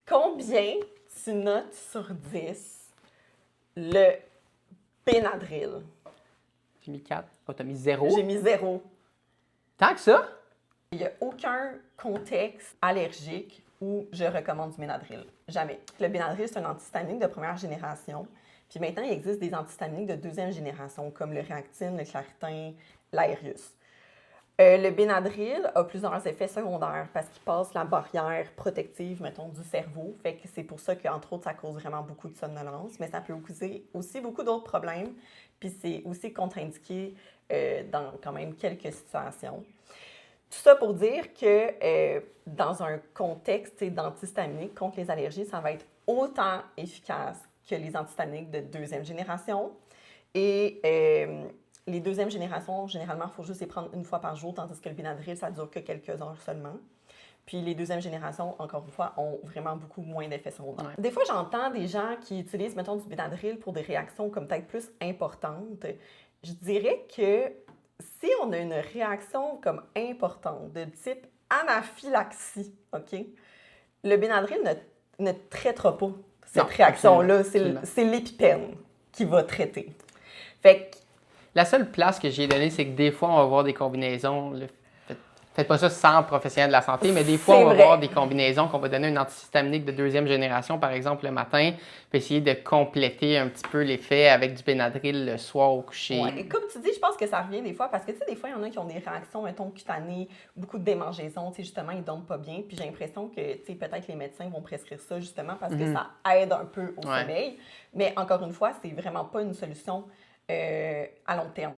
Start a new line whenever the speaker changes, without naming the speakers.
Combien tu notes sur 10 le Benadryl?
J'ai mis 4. Oh, t'as mis 0.
J'ai mis 0.
Tant que ça?
Il n'y a aucun contexte allergique où je recommande du Benadryl. Jamais. Le Benadryl, c'est un antihistaminique de première génération. Puis maintenant, il existe des antihistaminiques de deuxième génération, comme le Reactine, le Claritin, l'Aerius. Le Benadryl a plusieurs effets secondaires parce qu'il passe la barrière protective, mettons, du cerveau. Fait que c'est pour ça qu'entre autres, ça cause vraiment beaucoup de somnolence, mais ça peut causer aussi beaucoup d'autres problèmes. Puis c'est aussi contre-indiqué dans quand même quelques situations. Tout ça pour dire que dans un contexte d'antihistaminique contre les allergies, ça va être autant efficace que les antihistaminiques de deuxième génération. Et les deuxièmes générations, généralement, il faut juste les prendre une fois par jour, tandis que le Benadryl, ça dure que quelques heures seulement. Puis les deuxièmes générations, encore une fois, ont vraiment beaucoup moins d'effets secondaires. Ouais. Des fois, j'entends des gens qui utilisent, mettons, du Benadryl pour des réactions comme peut-être plus importantes. Je dirais que si on a une réaction comme importante de type anaphylaxie, OK, le Benadryl ne traitera pas cette réaction-là. C'est l'épipène qui va traiter. Fait que,
la seule place que j'ai donnée, c'est que des fois, on va voir des combinaisons. Faites pas ça sans professionnel de la santé, mais des fois, on va voir des combinaisons qu'on va donner une antihistaminique de deuxième génération, par exemple, le matin, puis essayer de compléter un petit peu l'effet avec du Benadryl le soir au coucher.
Ouais. Et comme tu dis, je pense que ça revient des fois, parce que, tu sais, des fois, il y en a qui ont des réactions, mettons, cutanées, beaucoup de démangeaisons, tu sais, justement, ils dorment pas bien, puis j'ai l'impression que, tu sais, peut-être les médecins vont prescrire ça, justement, parce que ça aide un peu au sommeil. Mais encore une fois, c'est vraiment pas une solution à long terme.